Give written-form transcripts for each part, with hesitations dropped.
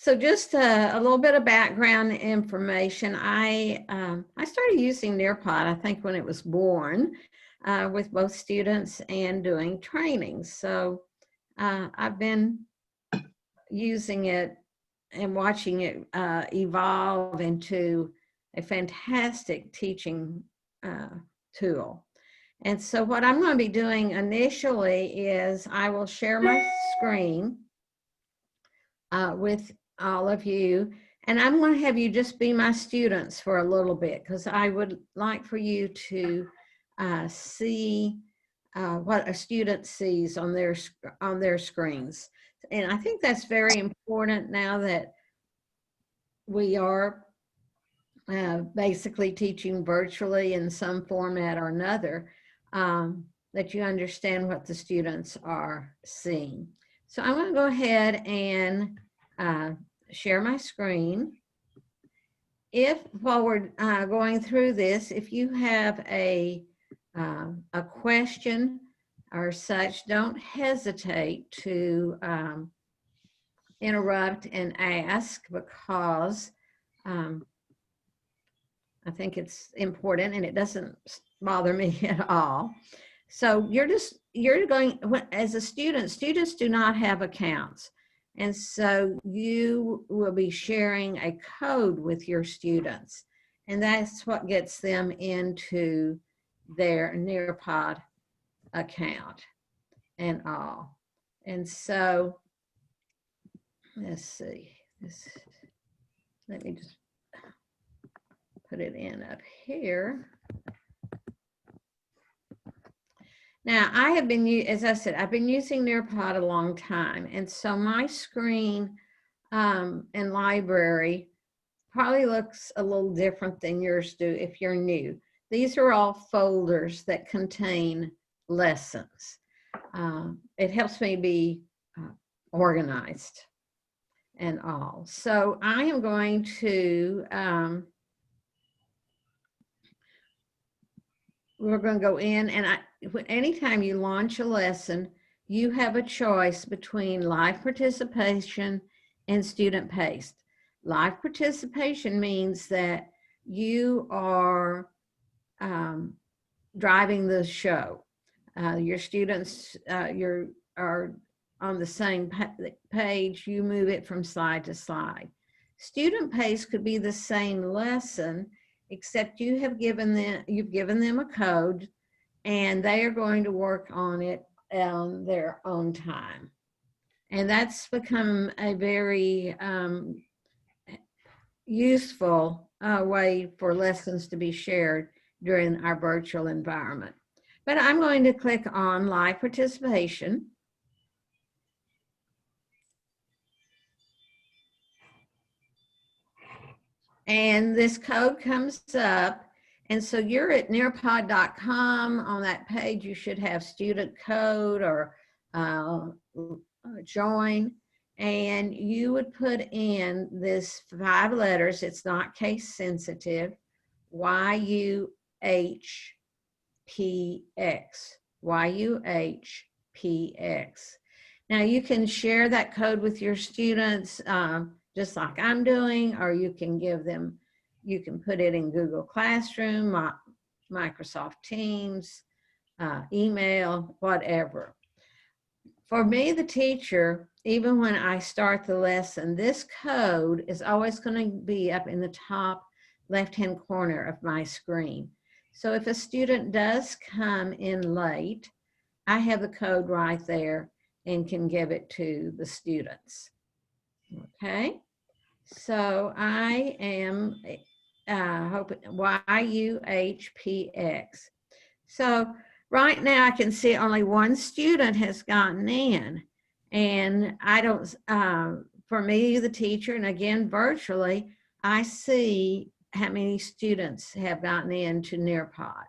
So just a little bit of background information. I started using Nearpod, I think, when it was born, with both students and doing trainings. So I've been using it and watching it evolve into a fantastic teaching tool. And so what I'm going to be doing initially is I will share my screen with all of you, and I'm going to have you just be my students for a little bit, because I would like for you to see what a student sees on their screens. And I think that's very important now that we are basically teaching virtually in some format or another, that you understand what the students are seeing. So I'm going to go ahead and share my screen. While we're going through this, if you have a question or such, don't hesitate to interrupt and ask, because I think it's important and it doesn't bother me at all. So you're going, as a student, students do not have accounts. And so you will be sharing a code with your students. And that's what gets them into their Nearpod account and all. And so, let's see, let me just put it in up here. Now, I have been, as I said, I've been using Nearpod a long time. And so my screen and library probably looks a little different than yours do if you're new. These are all folders that contain lessons. It helps me be organized and all. So I am going to, we're going to go in, and anytime you launch a lesson, you have a choice between live participation and student paced. Live participation means that you are driving the show. Your students are on the same page. You move it from slide to slide. Student paced could be the same lesson, except you've given them a code, and they are going to work on it on their own time. And that's become a very useful way for lessons to be shared during our virtual environment. But I'm going to click on live participation. And this code comes up. And so you're at nearpod.com. On that page, you should have student code or join. And you would put in this 5 letters. It's not case sensitive. YUHPX. YUHPX. Now you can share that code with your students just like I'm doing, or you can give them, you can put it in Google Classroom, Microsoft Teams, email, whatever. For me, the teacher, even when I start the lesson, this code is always going to be up in the top left-hand corner of my screen. So if a student does come in late, I have the code right there and can give it to the students. Okay, so I am hoping YUHPX. So right now I can see only one student has gotten in, and I don't, for me, the teacher, and again, virtually, I see how many students have gotten into Nearpod.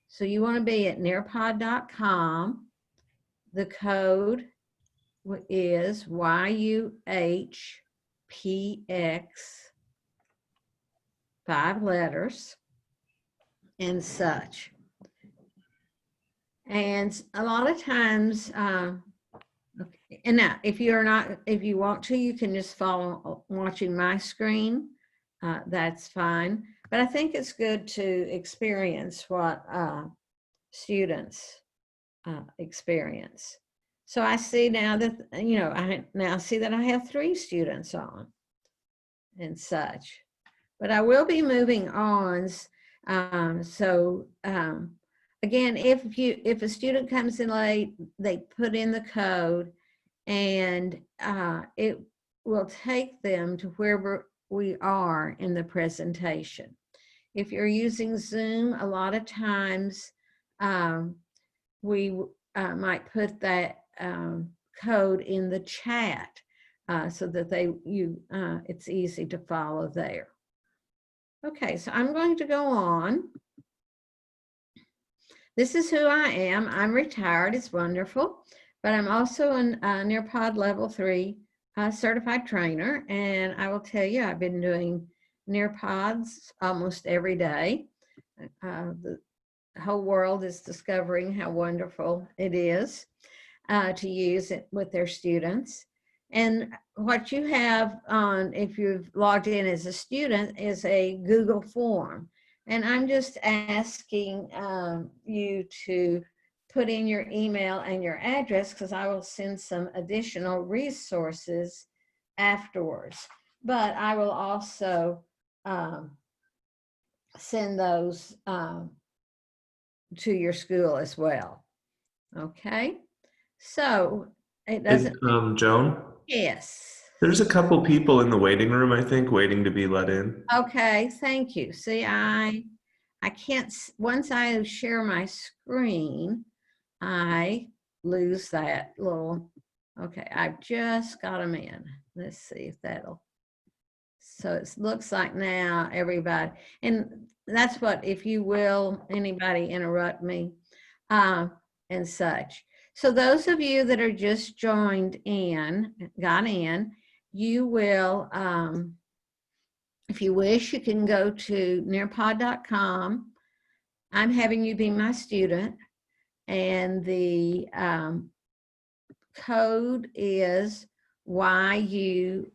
So you want to be at nearpod.com. The code is YUHPX, 5 letters and such. And a lot of times, and And now, if you want to, you can just follow watching my screen. That's fine. But I think it's good to experience what students experience. So I see now that, I now see that I have 3 students on and such. But I will be moving on. Again, if a student comes in late, they put in the code, and it will take them to wherever we are in the presentation. If you're using Zoom, a lot of times we might put that code in the chat so that it's easy to follow there. Okay, so I'm going to go on. This is who I am. I'm retired. It's wonderful. But I'm also a Nearpod Level 3 certified trainer. And I will tell you, I've been doing Nearpods almost every day. The whole world is discovering how wonderful it is to use it with their students. And what you have on, if you've logged in as a student, is a Google form. And I'm just asking you to put in your email and your address, because I will send some additional resources afterwards. But I will also send those to your school as well. Okay, so it doesn't. Joan? Yes. There's a couple people in the waiting room, I think, waiting to be let in. Okay, thank you. See, I can't, once I share my screen, I lose that little, okay, I've just got them in. Let's see if that'll, so it looks like now everybody, and that's what, if you will, anybody interrupt me and such. So those of you that are just got in, you will, if you wish, you can go to nearpod.com. I'm having you be my student, and the code is YUHPX.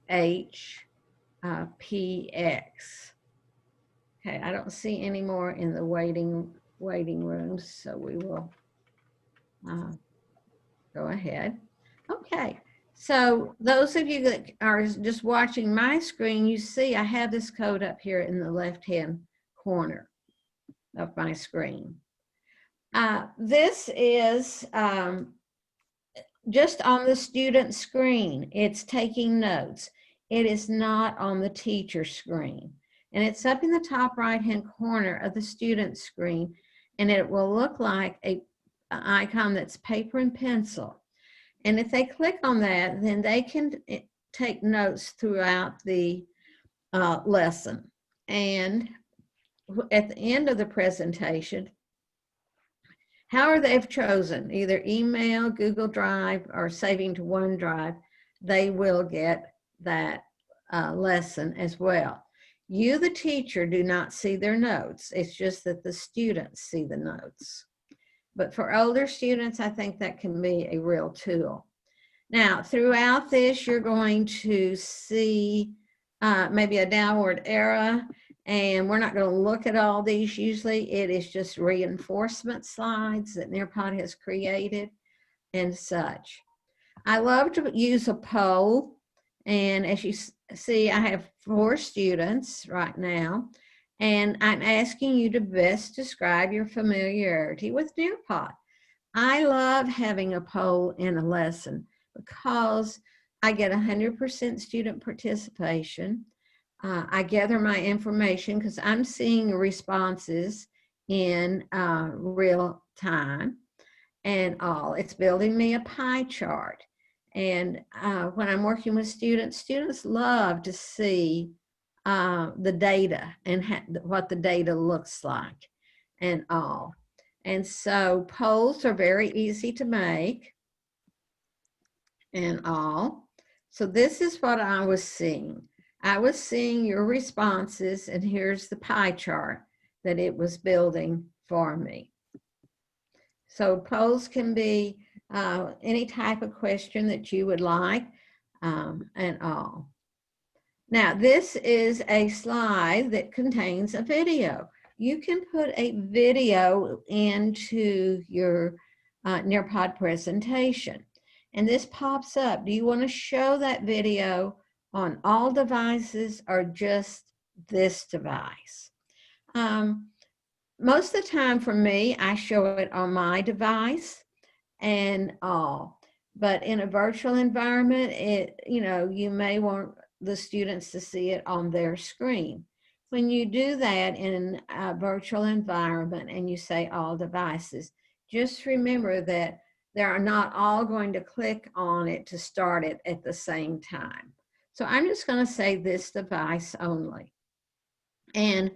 Okay, I don't see any more in the waiting rooms, so we will go ahead. Okay, so those of you that are just watching my screen, you see I have this code up here in the left-hand corner of my screen. This is just on the student screen. It's taking notes. It is not on the teacher screen. And it's up in the top right-hand corner of the student screen, and it will look like an icon that's paper and pencil. And if they click on that, then they can take notes throughout the lesson. And at the end of the presentation, however they've chosen, either email, Google Drive, or saving to OneDrive, they will get that lesson as well. You, the teacher, do not see their notes. It's just that the students see the notes. But for older students, I think that can be a real tool. Now, throughout this, you're going to see maybe a downward arrow, and we're not going to look at all these usually. It is just reinforcement slides that Nearpod has created and such. I love to use a poll, and as you see, I have 4 students right now, and I'm asking you to best describe your familiarity with Nearpod. I love having a poll in a lesson because I get 100% student participation. I gather my information because I'm seeing responses in real time and all. It's building me a pie chart. And when I'm working with students, students love to see the data and what the data looks like and all. And so polls are very easy to make and all. So this is what I was seeing. I was seeing your responses, and here's the pie chart that it was building for me. So polls can be any type of question that you would like, and all. Now, this is a slide that contains a video. You can put a video into your Nearpod presentation, and this pops up. Do you want to show that video on all devices or just this device? Most of the time for me, I show it on my device and all. But in a virtual environment, you may want the students to see it on their screen. When you do that in a virtual environment and you say all devices, just remember that they are not all going to click on it to start it at the same time. So I'm just going to say this device only. And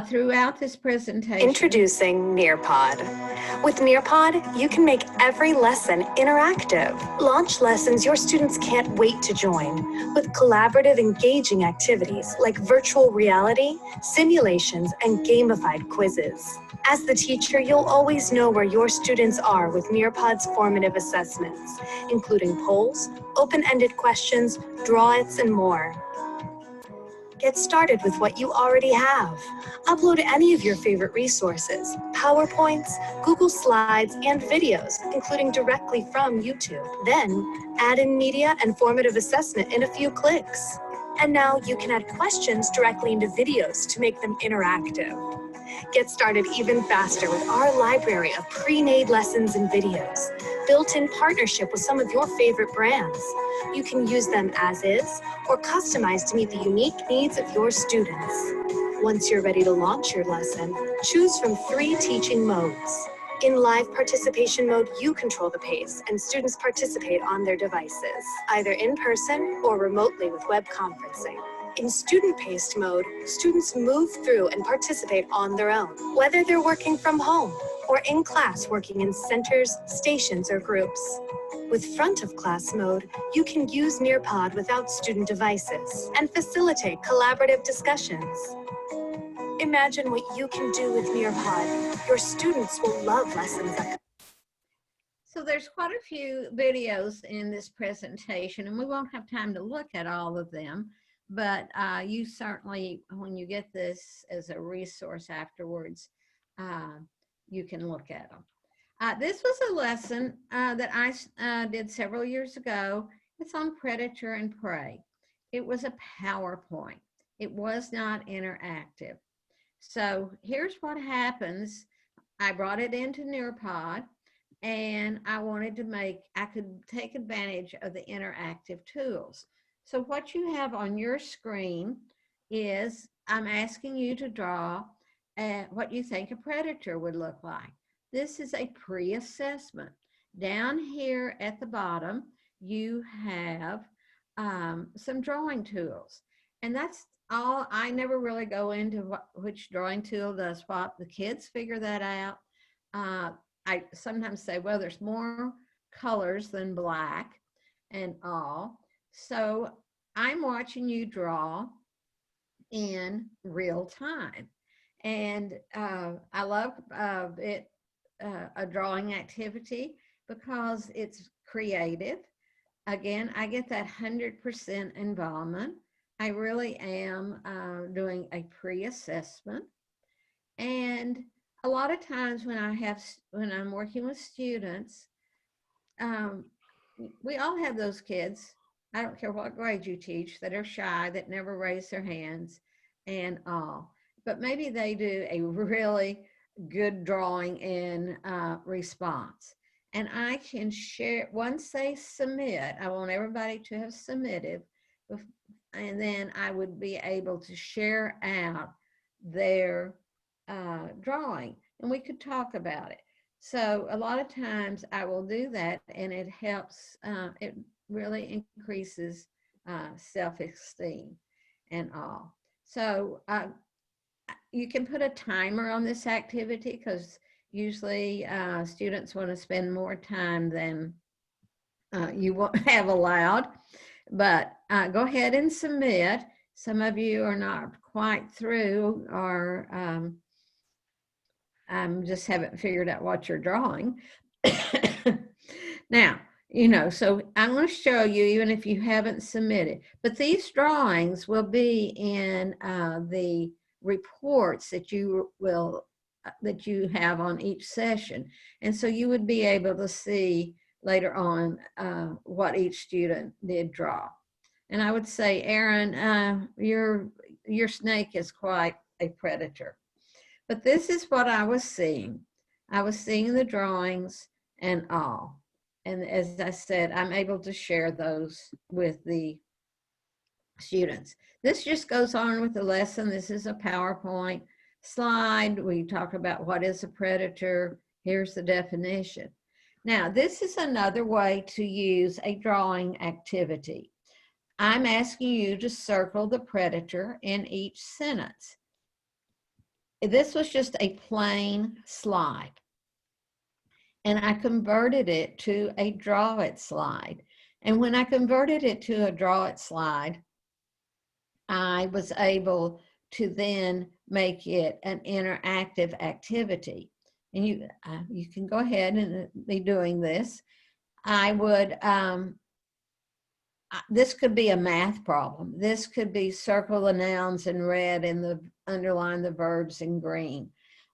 throughout this presentation. Introducing Nearpod. With Nearpod, you can make every lesson interactive. Launch lessons your students can't wait to join with collaborative, engaging activities like virtual reality, simulations, and gamified quizzes. As the teacher, you'll always know where your students are with Nearpod's formative assessments, including polls, open-ended questions, draw-its, and more. Get started with what you already have. Upload any of your favorite resources, PowerPoints, Google Slides, and videos, including directly from YouTube. Then, add in media and formative assessment in a few clicks. And now you can add questions directly into videos to make them interactive. Get started even faster with our library of pre-made lessons and videos, built in partnership with some of your favorite brands. You can use them as is or customize to meet the unique needs of your students. Once you're ready to launch your lesson, choose from 3 teaching modes. In live participation mode, you control the pace and students participate on their devices, either in person or remotely with web conferencing. In student-paced mode, students move through and participate on their own, whether they're working from home or in class working in centers, stations, or groups. With front-of-class mode, you can use Nearpod without student devices and facilitate collaborative discussions. Imagine what you can do with Nearpod. Your students will love lessons that. So there's quite a few videos in this presentation, and we won't have time to look at all of them. But you certainly, when you get this as a resource afterwards, you can look at them. This was a lesson that I did several years ago. It's on predator and prey. It was a PowerPoint. It was not interactive. So here's what happens. I brought it into Nearpod, and I wanted to I could take advantage of the interactive tools. So what you have on your screen is I'm asking you to draw what you think a predator would look like. This is a pre-assessment. Down here at the bottom, you have some drawing tools. And that's all. I never really go into which drawing tool does what. The kids figure that out. I sometimes say, well, there's more colors than black and all. So I'm watching you draw in real time. And I love a drawing activity because it's creative. Again, I get that 100% involvement. I really am doing a pre-assessment. And a lot of times when I'm working with students, we all have those kids, I don't care what grade you teach, that are shy, that never raise their hands and all. But maybe they do a really good drawing in response. And I can share, once they submit, I want everybody to have submitted, and then I would be able to share out their drawing, and we could talk about it. So a lot of times I will do that, and it helps, it really increases self-esteem and all. So you can put a timer on this activity because usually students want to spend more time than you won't have allowed. But go ahead and submit. Some of you are not quite through, or just haven't figured out what you're drawing. Now, you know, so I'm going to show you, even if you haven't submitted, but these drawings will be in the reports that you will, that you have on each session. And so you would be able to see later on what each student did draw. And I would say, Aaron, your snake is quite a predator. But this is what I was seeing. I was seeing the drawings and all. And as I said, I'm able to share those with the students. This just goes on with the lesson. This is a PowerPoint slide. We talk about what is a predator. Here's the definition. Now, this is another way to use a drawing activity. I'm asking you to circle the predator in each sentence. This was just a plain slide. And I converted it to a draw it slide. And when I converted it to a draw it slide, I was able to then make it an interactive activity. And you can go ahead and be doing this. I would, this could be a math problem. This could be circle the nouns in red and underline the verbs in green.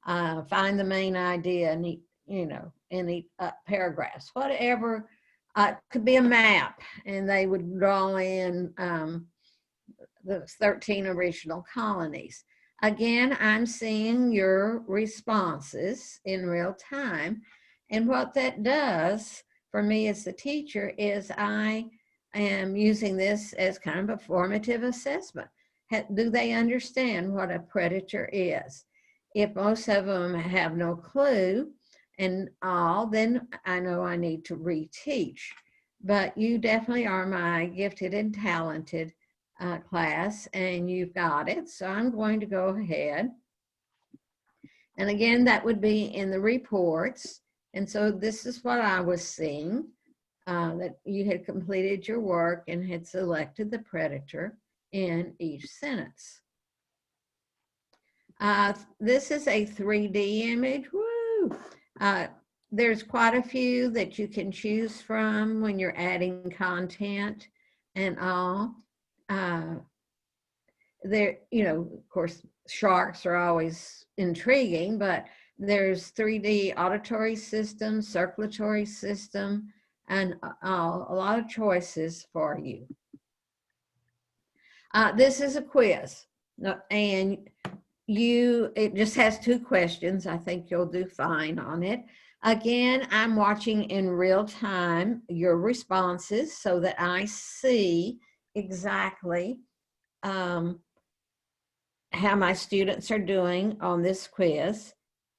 Find the main idea and, you know, in the paragraphs, whatever. It could be a map, and they would draw in the 13 original colonies. Again, I'm seeing your responses in real time. And what that does for me as the teacher is I am using this as kind of a formative assessment. Do they understand what a predator is? If most of them have no clue and all, then I know I need to reteach. But you definitely are my gifted and talented class, and you've got it. So I'm going to go ahead. And again, that would be in the reports. And so this is what I was seeing, that you had completed your work and had selected the predator in each sentence. This is a 3D image. Woo! There's quite a few that you can choose from when you're adding content and all. There, you know, of course, sharks are always intriguing, but there's 3D auditory system, circulatory system, and a lot of choices for you. This is a quiz, and it just has 2 questions. I think you'll do fine on it. Again, I'm watching in real time your responses so that I see exactly how my students are doing on this quiz.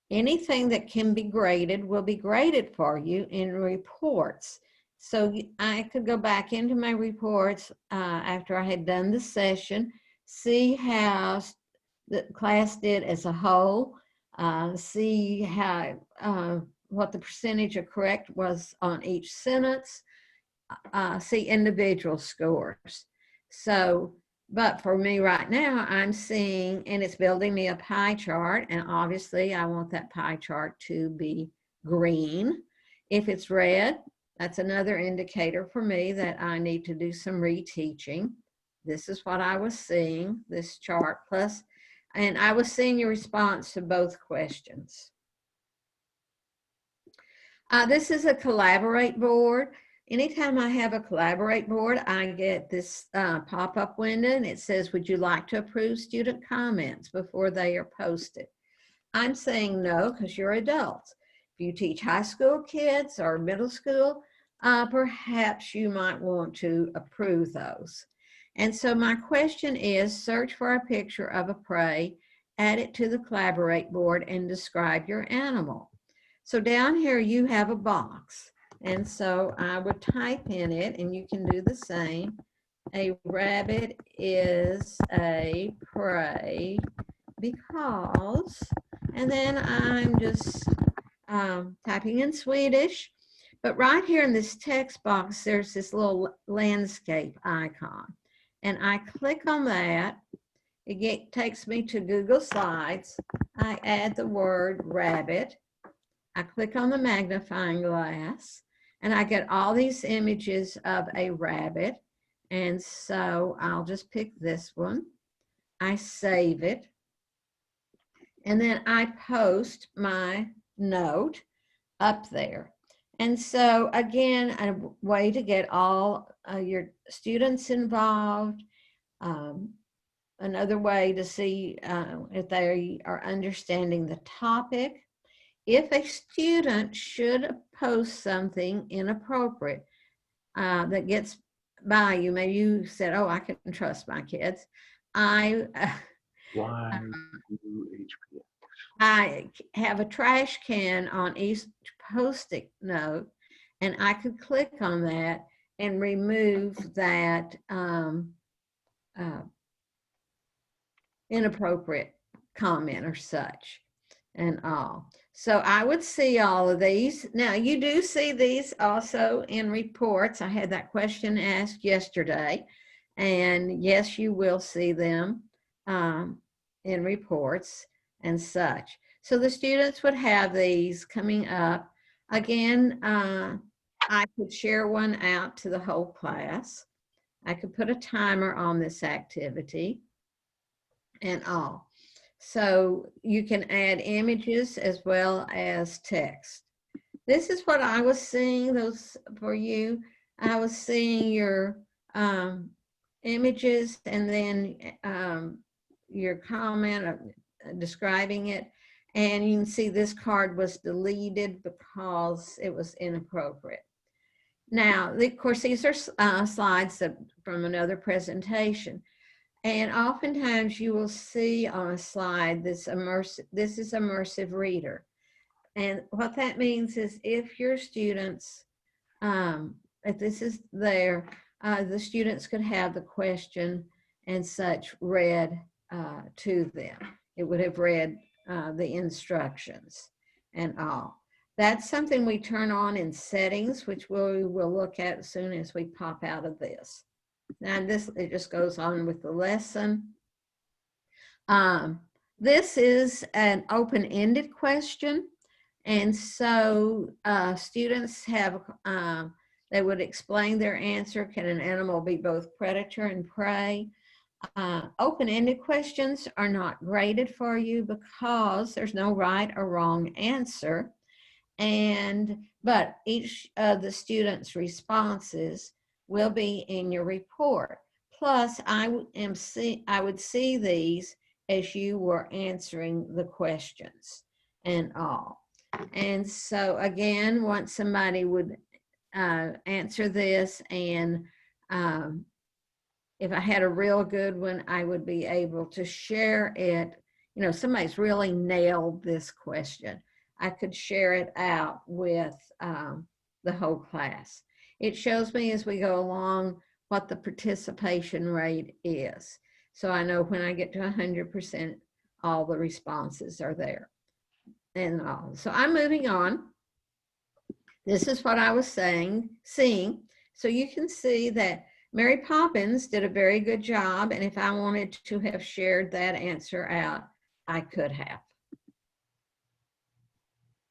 Anything that can be graded will be graded for you in reports. So I could go back into my reports after I had done the session, see how the class did as a whole, see how what the percentage of correct was on each sentence, see individual scores. So, but for me right now, I'm seeing, and it's building me a pie chart, and obviously I want that pie chart to be green. If it's red, that's another indicator for me that I need to do some reteaching. This is what I was seeing, this chart plus, and I was seeing your response to both questions. This is a collaborate board. Anytime I have a collaborate board, I get this pop-up window and it says, would you like to approve student comments before they are posted? I'm saying no, because you're adults. If you teach high school kids or middle school, perhaps you might want to approve those. And so my question is, search for a picture of a prey, add it to the collaborate board, and describe your animal. So down here you have a box. And so I would type in it, and you can do the same. A rabbit is a prey because, and then I'm just typing in Swedish. But right here in this text box, there's this little landscape icon. And I click on that. It takes me to Google Slides. I add the word rabbit. I click on the magnifying glass. and I get all these images of a rabbit. And so I'll just pick this one. I save it. And then I post my note up there. And so again, a way to get all your students involved. Another way to see if they are understanding the topic. If a student should post something inappropriate that gets by you, maybe you said, oh, I can trust my kids. I have a trash can on each post-it note, and I could click on that and remove that inappropriate comment or such and all. So I would see all of these. Now you do see these also in reports. I had that question asked yesterday, and yes, you will see them in reports and such. So the students would have these coming up. Again, I could share one out to the whole class. I could put a timer on this activity and all. So you can add images as well as text. This is what I was seeing those for you. I was seeing your images and then your comment describing it. And you can see this card was deleted because it was inappropriate. Now, of course, these are slides from another presentation. And oftentimes you will see on a slide this is immersive reader. And what that means is if your students, if this is there, the students could have the question and such read to them. It would have read the instructions and all. That's something we turn on in settings, which we will look at as soon as we pop out of this. Now it just goes on with the lesson. This is an open-ended question. And so students have, they would explain their answer. Can an animal be both predator and prey? Open-ended questions are not graded for you because there's no right or wrong answer. But each of the students' responses will be in your report. Plus, I would see these as you were answering the questions and all. And so again, once somebody would answer this, and if I had a real good one, I would be able to share it. You know, somebody's really nailed this question. I could share it out with the whole class. It shows me as we go along what the participation rate is. So I know when I get to 100%, all the responses are there. And all. So I'm moving on. This is what I was seeing. So you can see that Mary Poppins did a very good job. And if I wanted to have shared that answer out, I could have.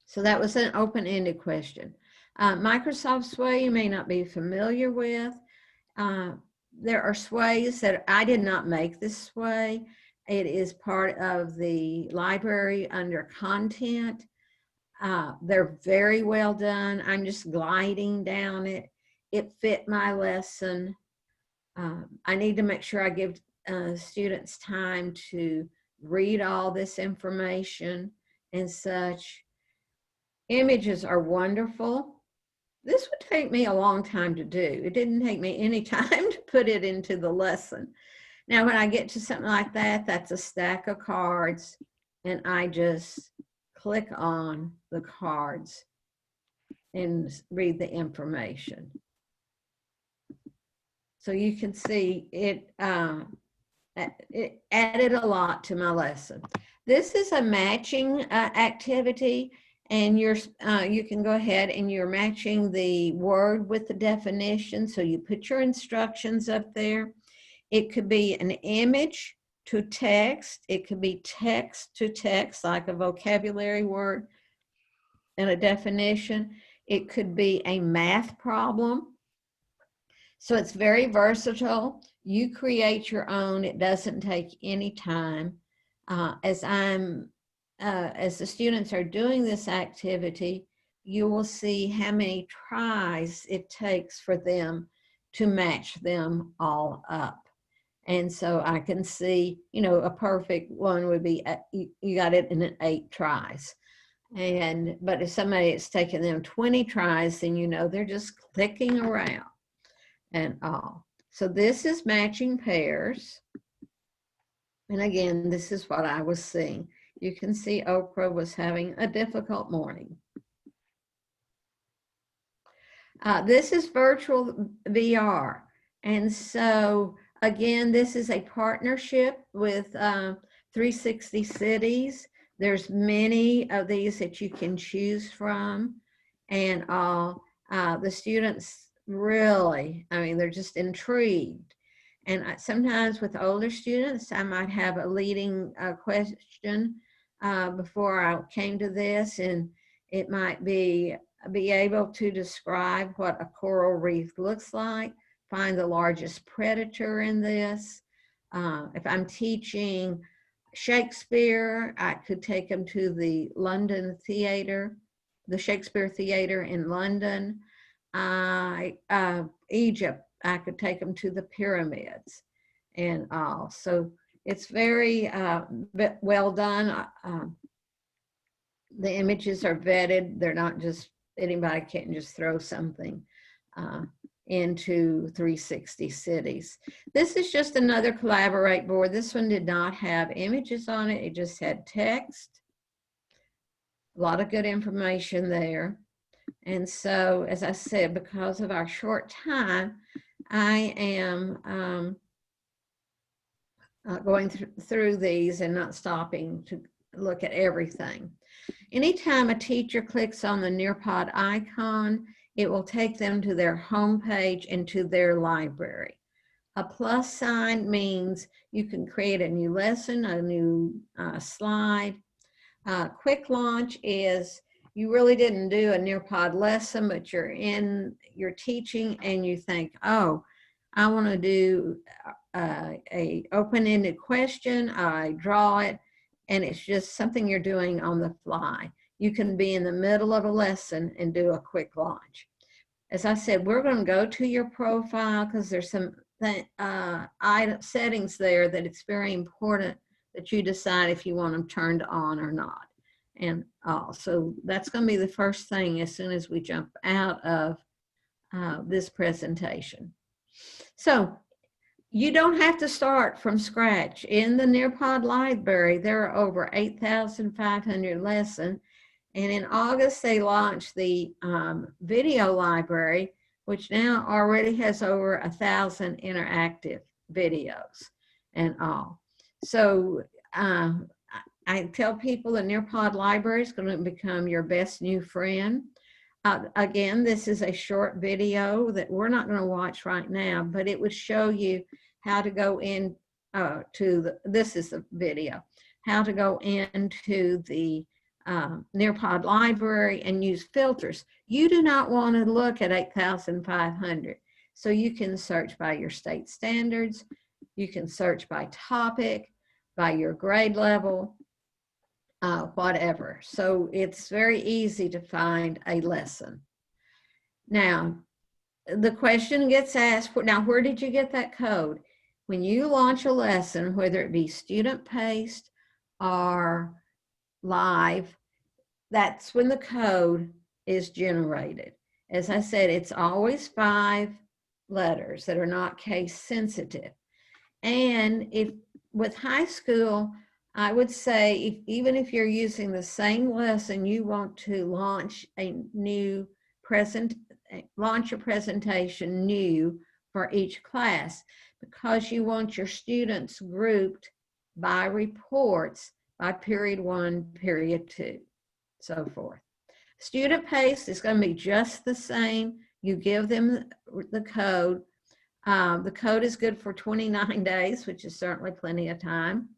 So that was an open-ended question. Microsoft Sway you may not be familiar with. There are sways that I did not make this sway. It is part of the library under content. They're very well done. I'm just gliding down it. It fit my lesson. I need to make sure I give students time to read all this information and such. Images are wonderful. This would take me a long time to do. It didn't take me any time to put it into the lesson. Now, when I get to something like that, that's a stack of cards, and I just click on the cards and read the information. So you can see it added a lot to my lesson. This is a matching activity. And you can go ahead and you're matching the word with the definition. So you put your instructions up there. It could be an image to text. It could be text to text, like a vocabulary word and a definition. It could be a math problem. So it's very versatile. You create your own. It doesn't take any time. As the students are doing this activity, you will see how many tries it takes for them to match them all up. And so I can see, you know, a perfect one would be, you got it in 8 tries. But if somebody it's taken them 20 tries, then you know they're just clicking around and all. So this is matching pairs. And again, this is what I was seeing. You can see Oprah was having a difficult morning. This is virtual VR. And so again, this is a partnership with 360 Cities. There's many of these that you can choose from, and the students really, I mean, they're just intrigued. And sometimes with older students, I might have a leading question before I came to this, and it might be able to describe what a coral reef looks like, find the largest predator in this. If I'm teaching Shakespeare, I could take them to the London Theater, the Shakespeare Theater in London. Egypt, I could take them to the pyramids and all. So it's very well done. The images are vetted. They're not just, anybody can't just throw something into 360 Cities. This is just another Collaborate board. This one did not have images on it. It just had text. A lot of good information there. And so, as I said, because of our short time, I am going through these and not stopping to look at everything. Anytime a teacher clicks on the Nearpod icon, it will take them to their home page and to their library. A plus sign means you can create a new lesson, a new slide. Quick launch is you really didn't do a Nearpod lesson, but you're teaching and you think, oh, I want to do a open-ended question. I draw it, and it's just something you're doing on the fly. You can be in the middle of a lesson and do a quick launch. As I said, we're going to go to your profile because there's some settings there that it's very important that you decide if you want them turned on or not. And so that's going to be the first thing as soon as we jump out of this presentation. So you don't have to start from scratch. In the Nearpod library, there are over 8,500 lessons. And in August, they launched the video library, which now already has over 1,000 interactive videos and all. So I tell people the Nearpod library is going to become your best new friend. Again, this is a short video that we're not going to watch right now, but it would show you how to go in this is the video, how to go into the Nearpod library and use filters. You do not want to look at 8,500. So you can search by your state standards. You can search by topic, by your grade level, whatever. So it's very easy to find a lesson. Now, the question gets asked, now where did you get that code? When you launch a lesson, whether it be student-paced or live, that's when the code is generated. As I said, it's always 5 letters that are not case sensitive. And with high school, I would say even if you're using the same lesson, you want to launch a presentation new for each class, because you want your students grouped by reports by period 1, period 2, so forth. Student pace is going to be just the same. You give them the code. The code is good for 29 days, which is certainly plenty of time.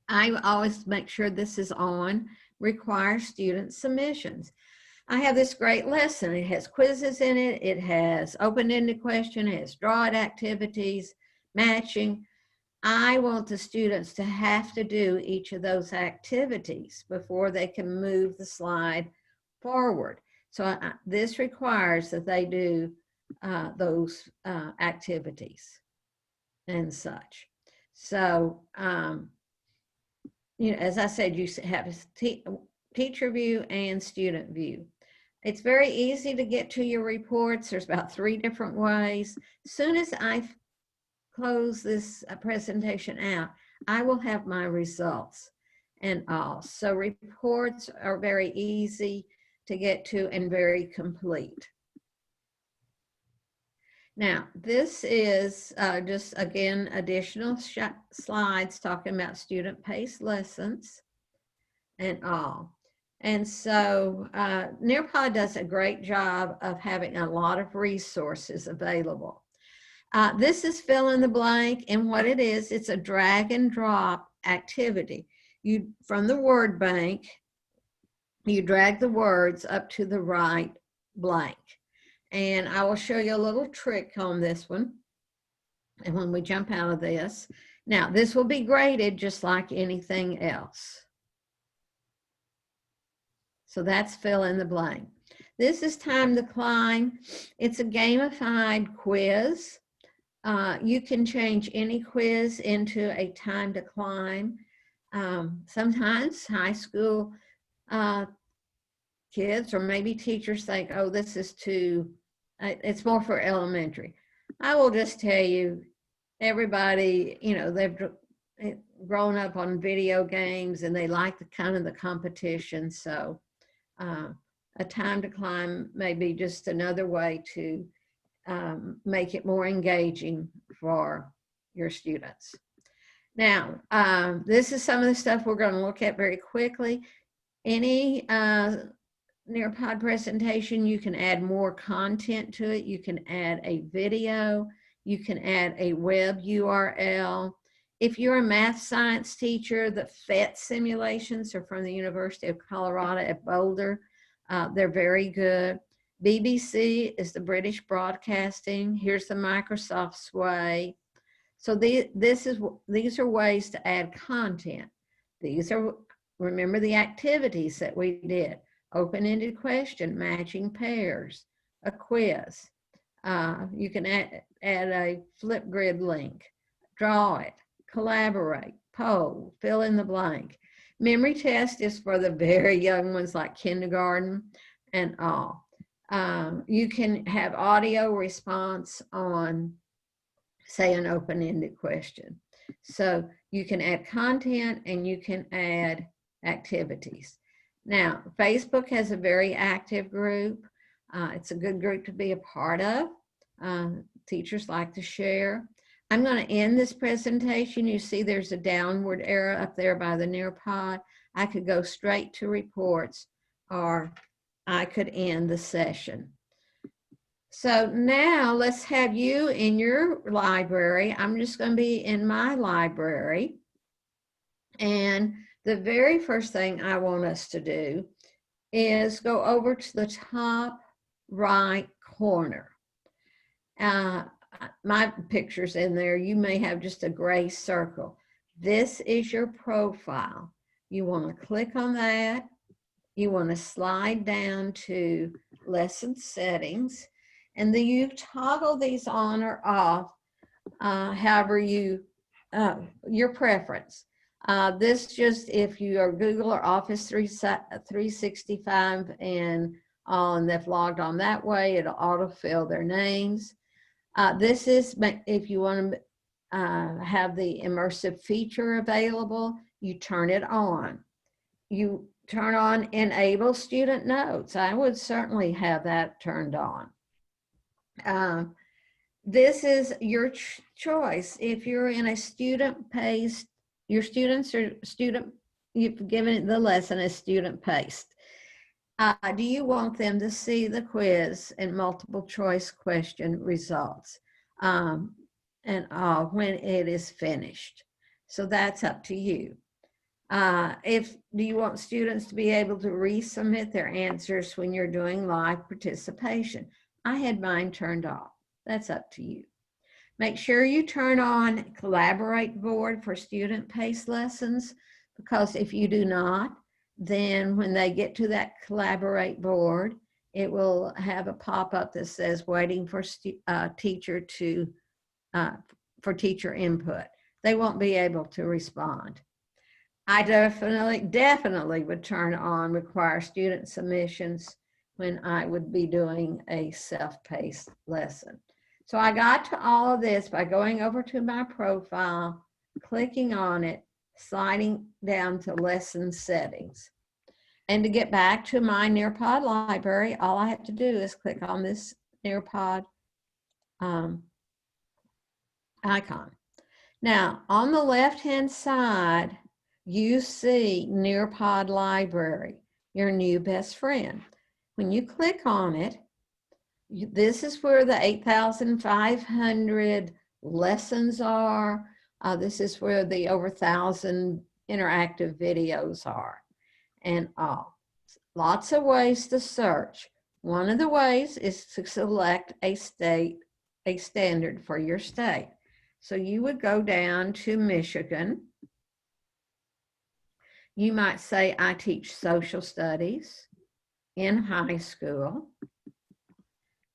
I always make sure this is on, require student submissions. I have this great lesson. It has quizzes in it. It has open-ended question. It has draw-it activities, matching. I want the students to have to do each of those activities before they can move the slide forward. So this requires that they do those activities and such. So, you know, as I said, you have teacher view and student view. It's very easy to get to your reports. There's about 3 different ways. As soon as I close this presentation out, I will have my results and all. So reports are very easy to get to and very complete. Now, this is just, again, additional slides talking about student-paced lessons and all. And so Nearpod does a great job of having a lot of resources available. This is fill in the blank, and what it is, it's a drag and drop activity. You, from the word bank, you drag the words up to the right blank. And I will show you a little trick on this one. And when we jump out of this, now this will be graded just like anything else. So that's fill in the blank. This is time to climb. It's a gamified quiz. You can change any quiz into a time to climb. Sometimes high school kids or maybe teachers think, oh, this is too, it's more for elementary. I will just tell you, everybody, you know, they've grown up on video games and they like the kind of the competition. So a time to climb may be just another way to make it more engaging for your students. Now, this is some of the stuff we're going to look at very quickly. Any Nearpod presentation, you can add more content to it. You can add a video. You can add a web URL. If you're a math science teacher, the PhET simulations are from the University of Colorado at Boulder. They're very good. BBC is the British Broadcasting. Here's the Microsoft Sway. So these are ways to add content. These are, remember the activities that we did. Open-ended question, matching pairs, a quiz. You can add a Flipgrid link, draw it, collaborate, poll, fill in the blank. Memory test is for the very young ones like kindergarten and all. You can have audio response on, say, an open-ended question. So you can add content and you can add activities. Now, Facebook has a very active group. It's a good group to be a part of. Teachers like to share. I'm going to end this presentation. You see there's a downward arrow up there by the Nearpod. I could go straight to reports or I could end the session. So now let's have you in your library. I'm just going to be in my library. And the very first thing I want us to do is go over to the top right corner. My picture's in there. You may have just a gray circle. This is your profile. You want to click on that. You want to slide down to lesson settings. And then you toggle these on or off, however you, your preference. This just if you are Google or Office 365 and they've logged on that way, it'll autofill their names. This is if you want to have the immersive feature available, you turn it on. You turn on enable student notes. I would certainly have that turned on. This is your choice. If you're in a student-paced, your students are you've given the lesson as student-paced. Do you want them to see the quiz and multiple choice question results and when it is finished? So that's up to you. Do you want students to be able to resubmit their answers when you're doing live participation? I had mine turned off. That's up to you. Make sure you turn on Collaborate board for student-paced lessons, because if you do not, then when they get to that Collaborate board, it will have a pop-up that says waiting for teacher input. They won't be able to respond. I definitely would turn on require student submissions when I would be doing a self-paced lesson. So I got to all of this by going over to my profile, clicking on it, sliding down to lesson settings. And to get back to my Nearpod library, all I have to do is click on this Nearpod icon. Now, on the left-hand side, you see Nearpod Library, your new best friend. When you click on it, this is where the 8,500 lessons are. This is where the over 1,000 interactive videos are, and all. Lots of ways to search. One of the ways is to select a standard for your state. So you would go down to Michigan. You might say, I teach social studies in high school.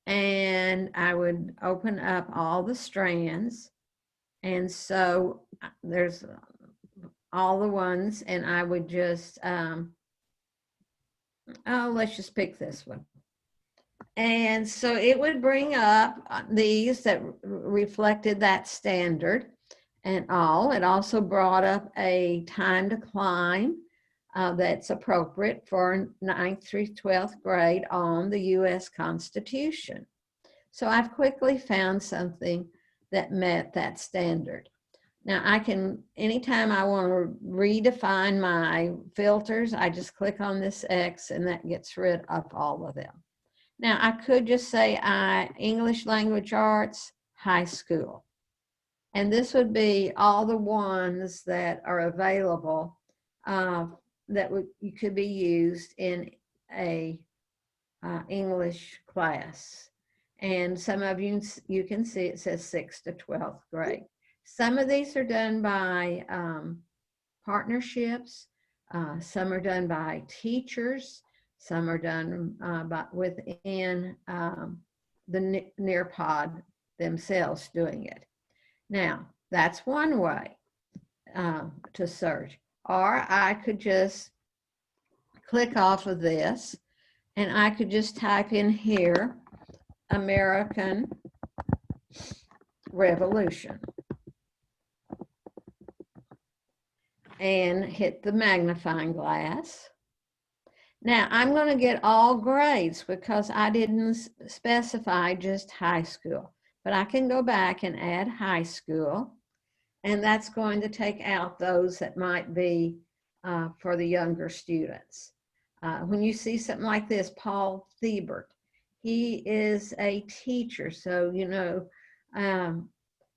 And I would open up all the strands. And so there's all the ones, and I would just, let's just pick this one. And so it would bring up these that reflected that standard and all. It also brought up a time to climb that's appropriate for 9th through 12th grade on the U.S. Constitution. So I've quickly found something that met that standard. Now I can, anytime I want to redefine my filters, I just click on this X and that gets rid of all of them. Now I could just say English language arts, high school. And this would be all the ones that are available that could be used in a English class. And some of you can see it says 6th to 12th grade. Some of these are done by partnerships. Some are done by teachers. Some are done within the Nearpod themselves doing it. Now, that's one way to search. Or I could just click off of this and I could just type in here, American Revolution, and hit the magnifying glass. Now I'm going to get all grades because I didn't specify just high school, but I can go back and add high school, and that's going to take out those that might be for the younger students. When you see something like this, Paul Thiebert, he is a teacher, so you know,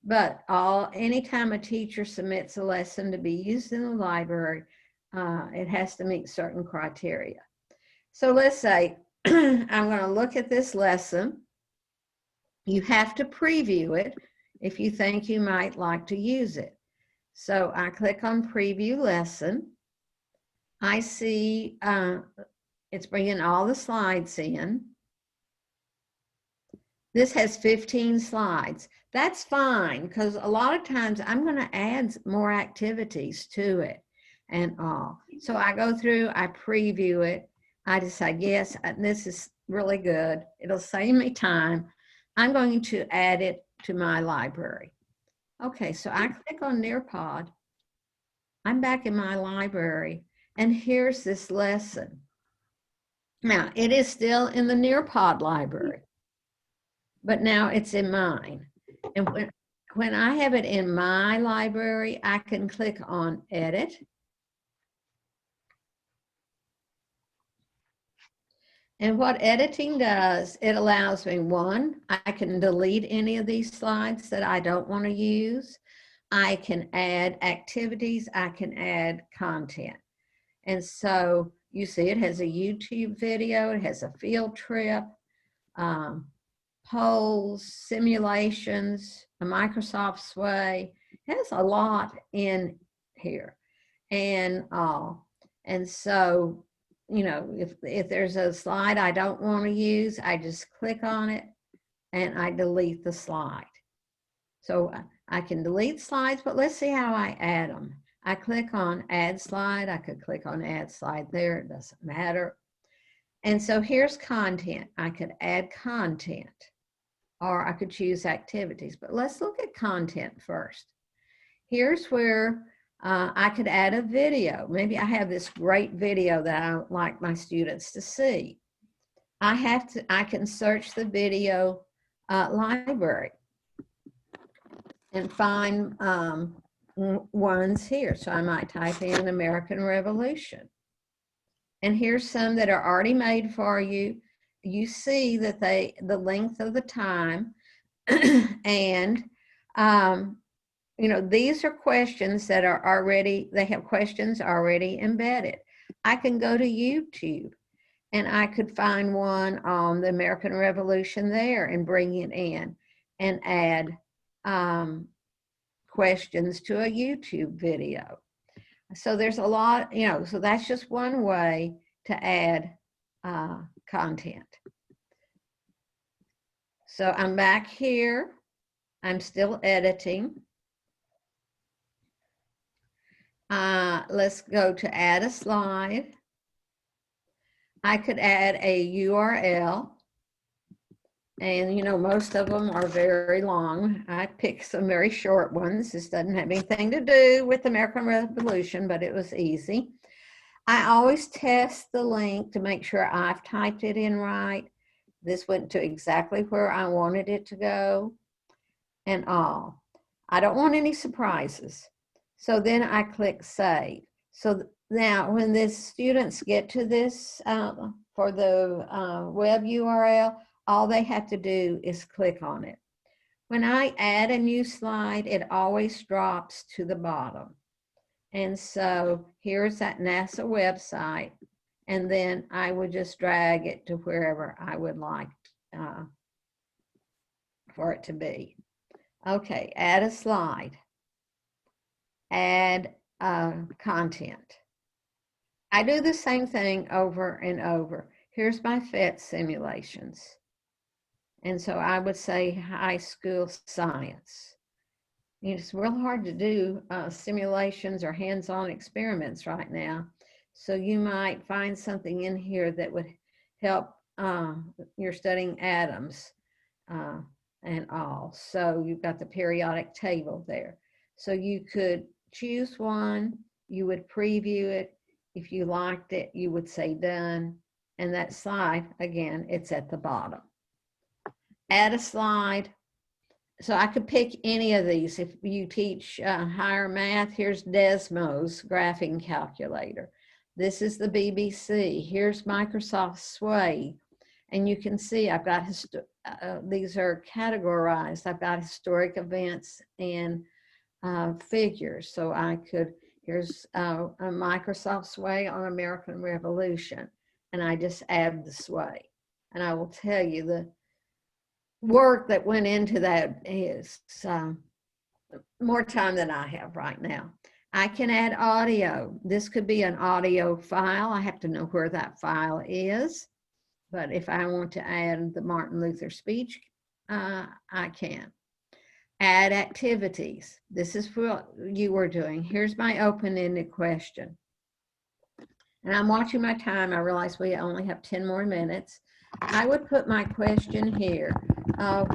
but anytime a teacher submits a lesson to be used in the library, it has to meet certain criteria. So let's say I'm going to look at this lesson. You have to preview it if you think you might like to use it. So I click on Preview Lesson. I see it's bringing all the slides in. This has 15 slides. That's fine, because a lot of times I'm going to add more activities to it and all. So I go through, I preview it. I decide, yes, this is really good. It'll save me time. I'm going to add it to my library. Okay, so I click on Nearpod. I'm back in my library, and here's this lesson. Now, it is still in the Nearpod library, but now it's in mine. And when I have it in my library, I can click on Edit. And what editing does, it allows me, one, I can delete any of these slides that I don't want to use. I can add activities, I can add content. And so you see it has a YouTube video, it has a field trip, polls, simulations, a Microsoft Sway. It has a lot in here. And so, you know, if there's a slide I don't want to use, I just click on it and I delete the slide. So I can delete slides, but let's see how I add them. I click on add slide. I could click on add slide there. It doesn't matter. And so here's content. I could add content or I could choose activities, but let's look at content first. Here's where I could add a video. Maybe I have this great video that I would like my students to see. I can search the video library and find ones here. So I might type in American Revolution. And here's some that are already made for you. You see that the length of the time and you know, these are questions that are already, they have questions already embedded. I can go to YouTube and I could find one on the American Revolution there and bring it in and add questions to a YouTube video. So there's a lot, you know, so that's just one way to add content. So I'm back here. I'm still editing. Let's go to add a slide. I could add a URL. And, you know, most of them are very long. I picked some very short ones. This doesn't have anything to do with the American Revolution, but it was easy. I always test the link to make sure I've typed it in right. This went to exactly where I wanted it to go and all. I don't want any surprises. So then I click save. So now when the students get to this for the web URL, all they have to do is click on it. When I add a new slide, it always drops to the bottom. And so here's that NASA website. And then I would just drag it to wherever I would like for it to be. Okay, add a slide. Add content. I do the same thing over and over. Here's my PhET simulations. And so I would say high school science. It's real hard to do simulations or hands-on experiments right now. So you might find something in here that would help you're studying atoms and all. So you've got the periodic table there. So you could choose one, you would preview it. If you liked it, you would say done. And that slide, again, it's at the bottom. Add a slide. So I could pick any of these. If you teach higher math, here's Desmo's graphing calculator. This is the BBC. Here's Microsoft Sway. And you can see I've got, these are categorized. I've got historic events and figures. So I could, here's a Microsoft Sway on American Revolution. And I just add the sway. And I will tell you the work that went into that is more time than I have right now. I can add audio. This could be an audio file. I have to know where that file is. But if I want to add the Martin Luther speech, I can. Add activities. This is what you were doing. Here's my open-ended question. And I'm watching my time. I realize we only have 10 more minutes. I would put my question here.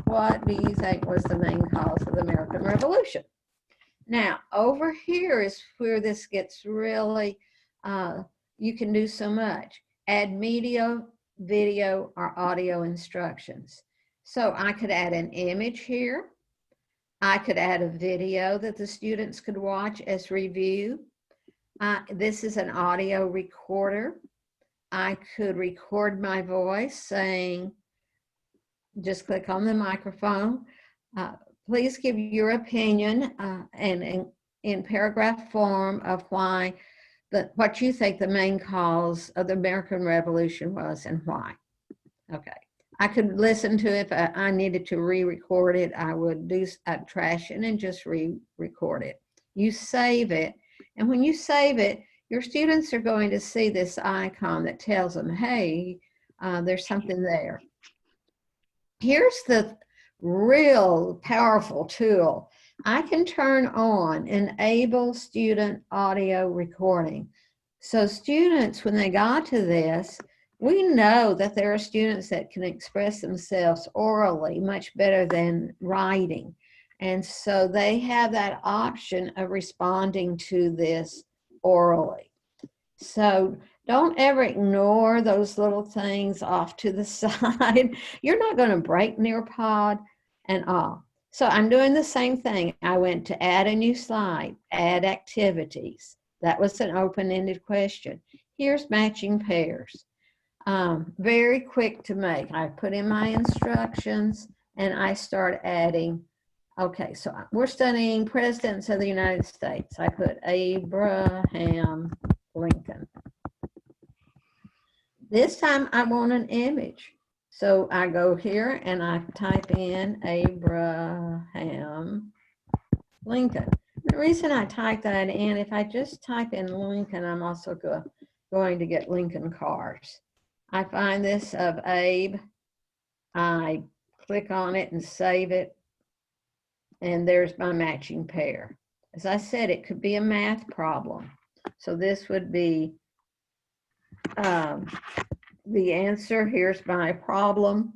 What do you think was the main cause of the American Revolution? Now, over here is where this gets really, you can do so much. Add media, video, or audio instructions. So I could add an image here. I could add a video that the students could watch as review. This is an audio recorder. I could record my voice saying, just click on the microphone, please give your opinion and in paragraph form of why what you think the main cause of the American Revolution was and why. Okay. I could listen to it if I needed to re-record it. I'd trash it and just re-record it. You save it, and when you save it, your students are going to see this icon that tells them, hey, there's something there. Here's the real powerful tool. I can turn on enable student audio recording. So students, when they got to this, we know that there are students that can express themselves orally much better than writing. And so they have that option of responding to this orally. So don't ever ignore those little things off to the side. You're not going to break Nearpod and all. So I'm doing the same thing. I went to add a new slide, add activities. That was an open-ended question. Here's matching pairs. Very quick to make. I put in my instructions and I start adding. Okay, so we're studying presidents of the United States. I put Abraham Lincoln. This time I want an image. So I go here and I type in Abraham Lincoln. The reason I type that in, if I just type in Lincoln, I'm also going to get Lincoln cars. I find this of Abe. I click on it and save it. And there's my matching pair. As I said, it could be a math problem. So this would be the answer. Here's my problem.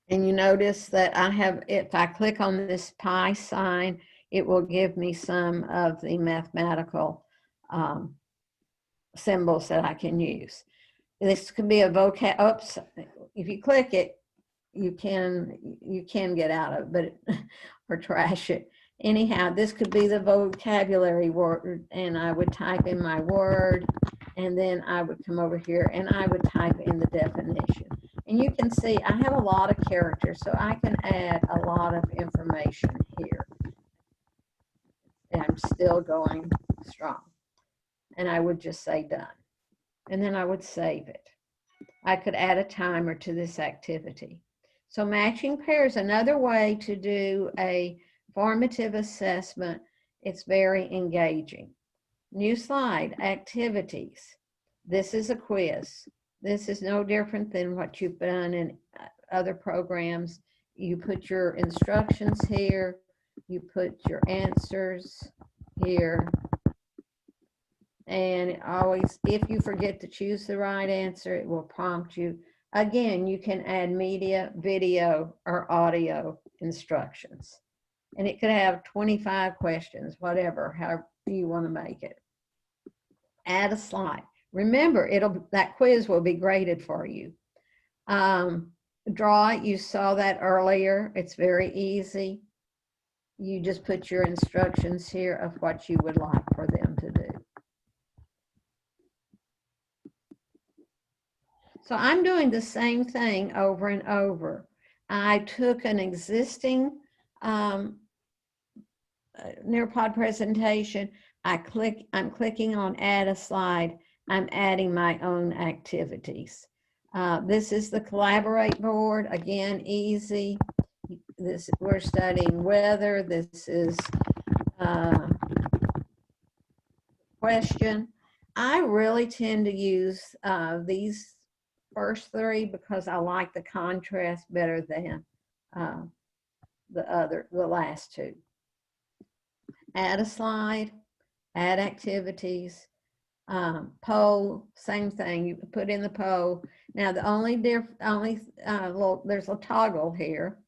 And you notice that I have, if I click on this pi sign, it will give me some of the mathematical symbols that I can use. This could be a vocab, oops, if you click it, you can get out of it, but or trash it. Anyhow, this could be the vocabulary word, and I would type in my word, and then I would come over here and I would type in the definition. And you can see I have a lot of characters, so I can add a lot of information here. And I'm still going strong. And I would just say done. And then I would save it. I could add a timer to this activity. So matching pairs, another way to do a formative assessment. It's very engaging. New slide, activities. This is a quiz. This is no different than what you've done in other programs. You put your instructions here. You put your answers here. And always, if you forget to choose the right answer, it will prompt you. Again, you can add media, video, or audio instructions. And it could have 25 questions, whatever, however you want to make it. Add a slide. Remember, that quiz will be graded for you. Draw it, you saw that earlier. It's very easy. You just put your instructions here of what you would like for them to do. So I'm doing the same thing over and over. I took an existing Nearpod presentation. I'm clicking on add a slide. I'm adding my own activities. This is the collaborate board. Again, easy. We're studying weather. This is question. I really tend to use these first three because I like the contrast better than the last two. Add a slide, add activities, poll, same thing. You put in the poll. Now the there's a toggle here,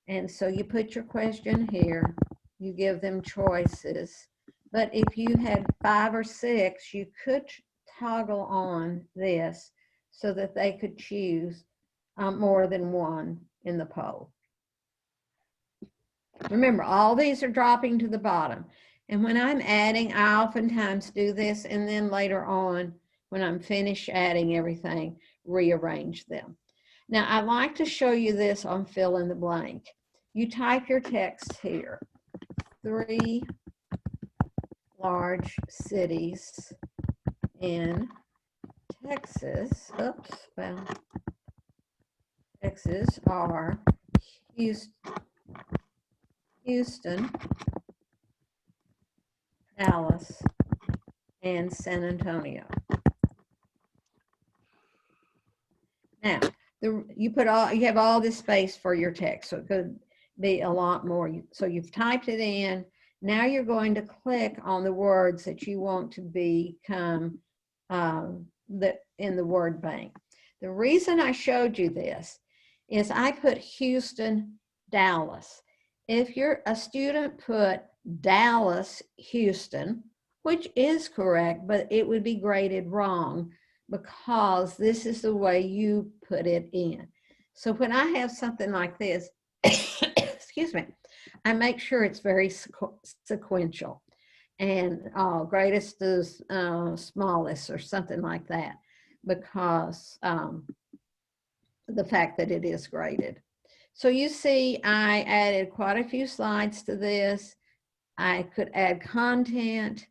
and so you put your question here. You give them choices, but if you had 5 or 6, you could toggle on this so that they could choose more than one in the poll. Remember, all these are dropping to the bottom. And when I'm adding, I oftentimes do this, and then later on, when I'm finished adding everything, rearrange them. Now, I'd like to show you this on fill in the blank. You type your text here. 3 large cities in Texas. Oops, well, Texas are Houston, Dallas, and San Antonio. Now, you have all this space for your text, so it could be a lot more. So you've typed it in. Now you're going to click on the words that you want to become in the word bank. The reason I showed you this is I put Houston, Dallas. If a student put Dallas, Houston, which is correct, but it would be graded wrong because this is the way you put it in. So when I have something like this, excuse me, I make sure it's very sequential and greatest is smallest or something like that, because the fact that it is graded. So you see, I added quite a few slides to this. I could add content.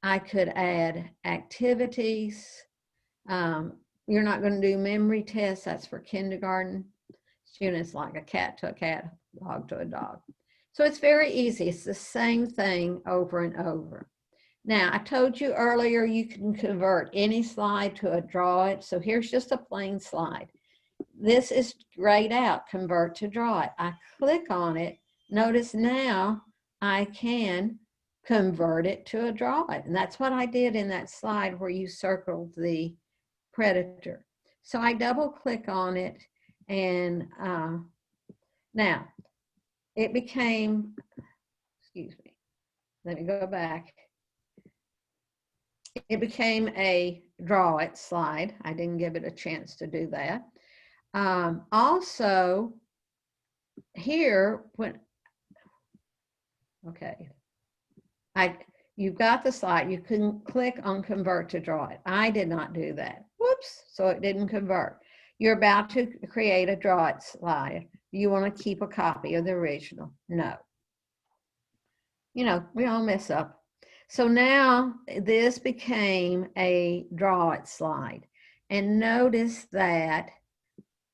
I could add activities. You're not going to do memory tests. That's for kindergarten students, like a cat to a cat, dog to a dog. So it's very easy. It's the same thing over and over. Now, I told you earlier you can convert any slide to a draw it. So here's just a plain slide. This is grayed out, convert to draw it. I click on it. Notice now I can convert it to a draw it. And that's what I did in that slide where you circled the predator. So I double click on it, and now it became, excuse me, let me go back. It became a draw it slide. I didn't give it a chance to do that. Also here, you've got the slide, you can click on convert to draw it. I did not do that. Whoops, so it didn't convert. You're about to create a draw it slide. You want to keep a copy of the original? No. You know, we all mess up. So now this became a draw it slide. And notice that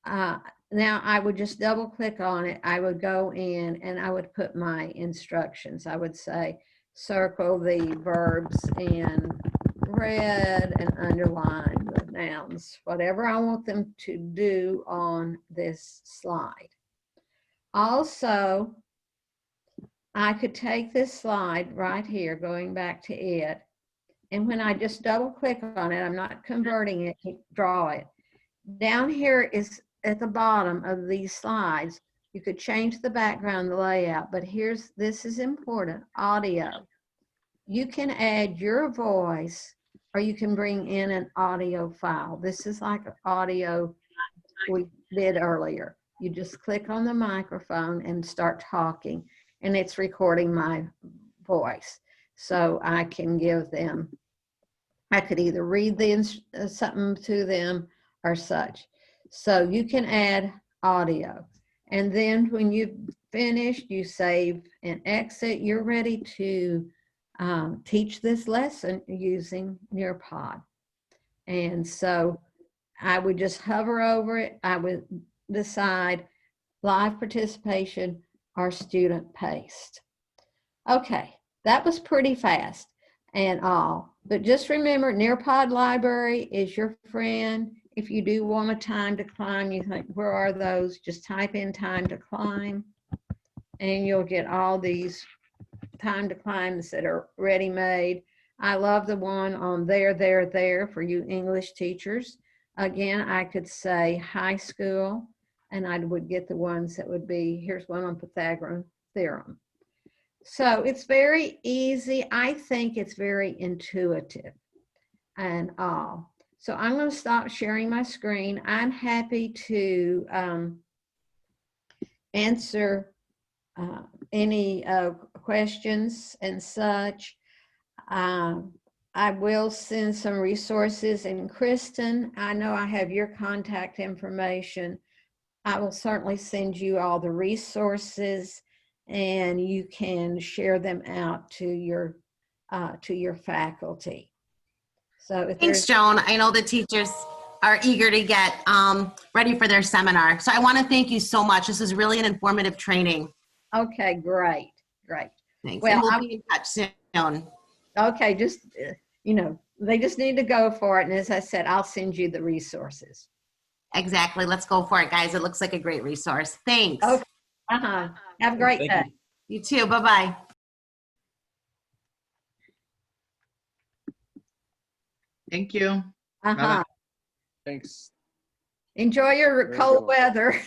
now I would just double click on it. I would go in and I would put my instructions. I would say, circle the verbs in red and underline the nouns, whatever I want them to do on this slide. Also, I could take this slide right here, going back to it, and when I just double click on it, I'm not converting it, draw it. Down here is at the bottom of these slides, you could change the background, the layout, but this is important, audio. You can add your voice or you can bring in an audio file. This is like audio we did earlier. You just click on the microphone and start talking, and it's recording my voice. So I can give them, I could either read something to them or such. So you can add audio. And then when you've finished, you save and exit. You're ready to teach this lesson using Nearpod. And so I would just hover over it. I would decide live participation or student paced. Okay, that was pretty fast and all. But just remember, Nearpod Library is your friend. If you do want a time to climb, you think, where are those? Just type in time to climb, and you'll get all these time to climbs that are ready-made. I love the one on there for you English teachers. Again, I could say high school, and I would get the ones that would be, here's one on Pythagorean theorem. So it's very easy. I think it's very intuitive and all. So I'm going to stop sharing my screen. I'm happy to answer any questions and such. I will send some resources, and Kristen, I know I have your contact information. I will certainly send you all the resources, and you can share them out to your faculty. So if Thanks, there's, Joan. I know the teachers are eager to get ready for their seminar. So I want to thank you so much. This is really an informative training. okay, great. Thanks. Well, And we'll be in touch soon. Okay, just, they just need to go for it. And as I said, I'll send you the resources. Exactly. Let's go for it, guys. It looks like a great resource. Thanks. Okay. Uh-huh. Have a great Thank day. you. You too. Bye-bye. Thank you. Uh-huh. Thanks. Enjoy your Very cold good. weather.